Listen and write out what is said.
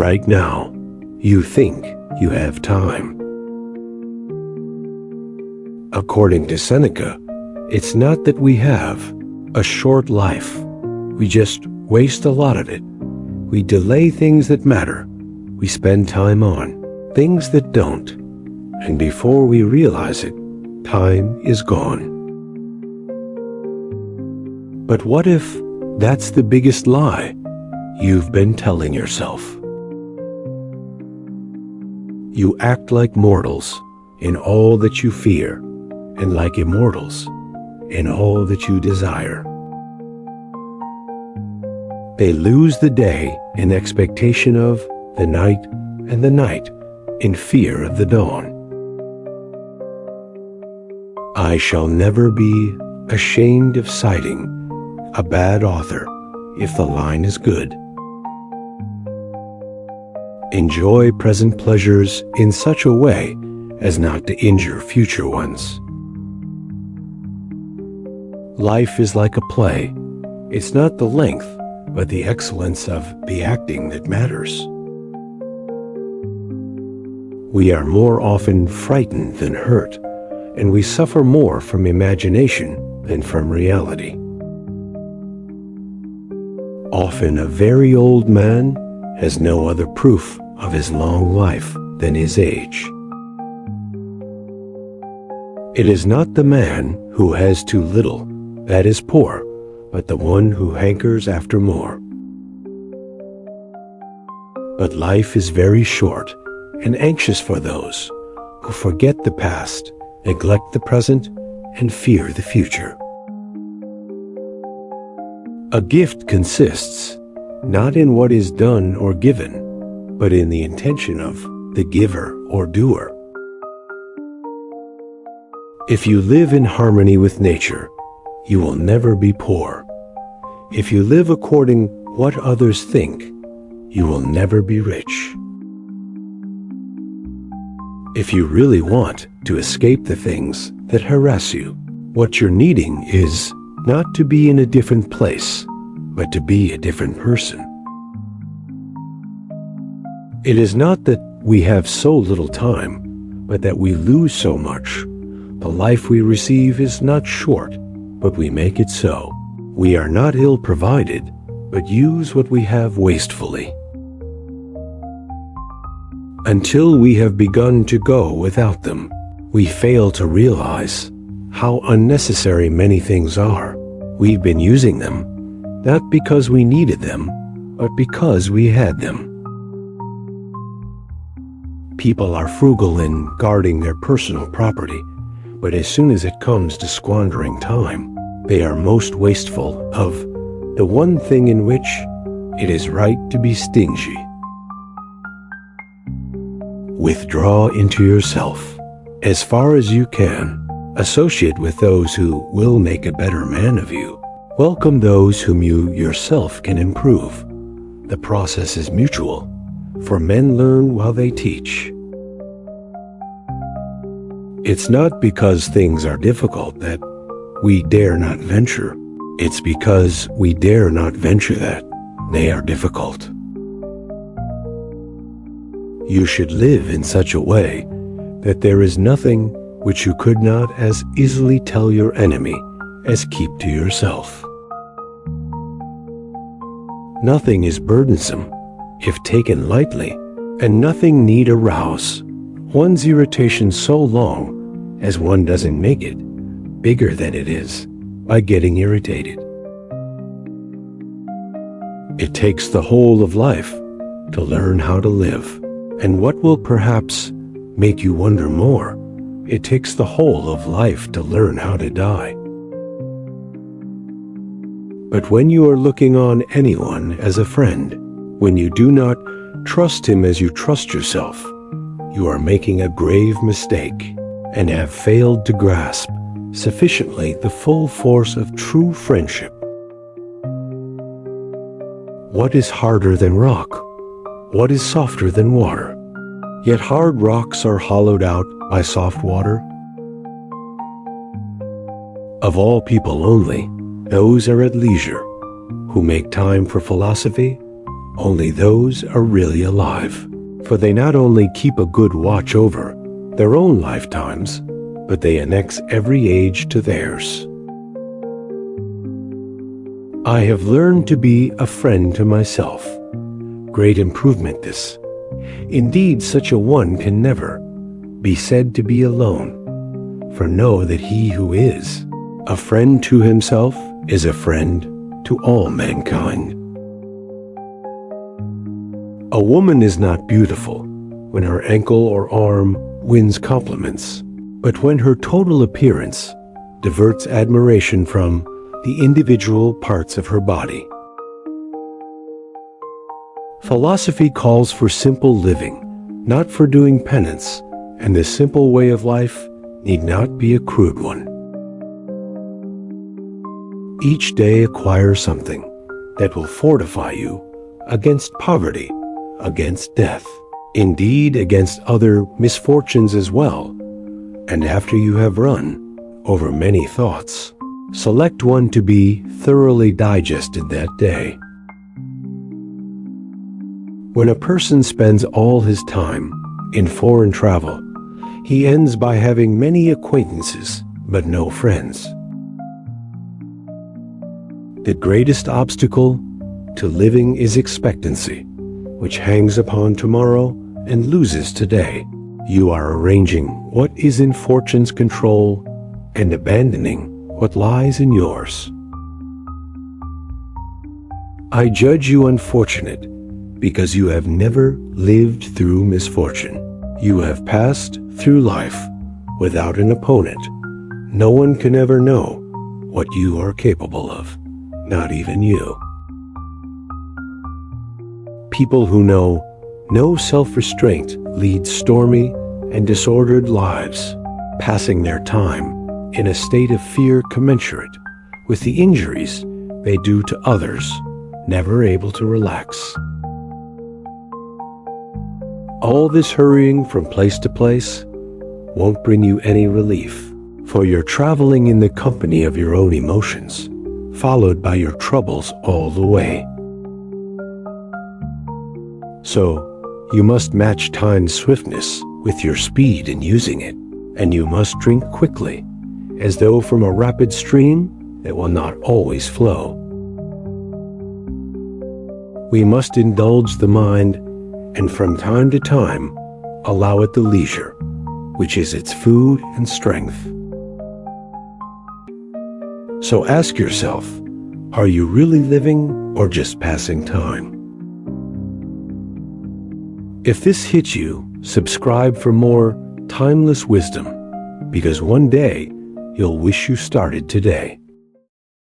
right now, you think you have time. According to Seneca, it's not that we have a short life. We just waste a lot of it. We delay things that matter. We spend time on things that don't. And before we realize it, time is gone. But what if that's the biggest lie you've been telling yourself? You act like mortals in all that you fear, and like immortals in all that you desire. They lose the day in expectation of the night, and the night in fear of the dawn. I shall never be ashamed of citing a bad author if the line is good. Enjoy present pleasures in such a way as not to injure future ones. Life is like a play. It's not the length, but the excellence of the acting that matters. We are more often frightened than hurt, and we suffer more from imagination than from reality. Often a very old man has no other proof of his long life than his age. It is not the man who has too little that is poor, but the one who hankers after more. But life is very short and anxious for those who forget the past, neglect the present, and fear the future. A gift consists not in what is done or given, but in the intention of the giver or doer. If you live in harmony with nature, you will never be poor. If you live according what others think, you will never be rich. If you really want to escape the things that harass you, what you're needing is not to be in a different place, but to be a different person. It is not that we have so little time, but that we lose so much. The life we receive is not short, but we make it so. We are not ill-provided, but use what we have wastefully. Until we have begun to go without them, we fail to realize how unnecessary many things are. We've been using them, not because we needed them, but because we had them. People are frugal in guarding their personal property, but as soon as it comes to squandering time, they are most wasteful of the one thing in which it is right to be stingy. Withdraw into yourself as far as you can. Associate with those who will make a better man of you. Welcome those whom you yourself can improve. The process is mutual, for men learn while they teach. It's not because things are difficult that we dare not venture. It's because we dare not venture that they are difficult. You should live in such a way that there is nothing which you could not as easily tell your enemy as keep to yourself. Nothing is burdensome if taken lightly, and nothing need arouse one's irritation so long as one doesn't make it bigger than it is by getting irritated. It takes the whole of life to learn how to live, and what will perhaps make you wonder more, it takes the whole of life to learn how to die. But when you are looking on anyone as a friend, when you do not trust him as you trust yourself, you are making a grave mistake and have failed to grasp sufficiently the full force of true friendship. What is harder than rock? What is softer than water? Yet hard rocks are hollowed out by soft water. Of all people only, those are at leisure who make time for philosophy, only those are really alive, for they not only keep a good watch over their own lifetimes, but they annex every age to theirs. I have learned to be a friend to myself. Great improvement this. Indeed, such a one can never be said to be alone, for know that he who is a friend to himself is a friend to all mankind. A woman is not beautiful when her ankle or arm wins compliments, but when her total appearance diverts admiration from the individual parts of her body. Philosophy calls for simple living, not for doing penance, and this simple way of life need not be a crude one. Each day acquire something that will fortify you against poverty, against death, indeed against other misfortunes as well. And after you have run over many thoughts, select one to be thoroughly digested that day. When a person spends all his time in foreign travel, he ends by having many acquaintances but no friends. The greatest obstacle to living is expectancy, which hangs upon tomorrow and loses today. You are arranging what is in fortune's control and abandoning what lies in yours. I judge you unfortunate because you have never lived through misfortune. You have passed through life without an opponent. No one can ever know what you are capable of, not even you. People who know no self-restraint lead stormy and disordered lives, passing their time in a state of fear commensurate with the injuries they do to others, never able to relax. All this hurrying from place to place won't bring you any relief, for you're traveling in the company of your own emotions, followed by your troubles all the way. So, you must match time's swiftness with your speed in using it, and you must drink quickly, as though from a rapid stream that will not always flow. We must indulge the mind, and from time to time, allow it the leisure, which is its food and strength. So ask yourself, are you really living or just passing time? If this hits you, subscribe for more timeless wisdom, because one day you'll wish you started today.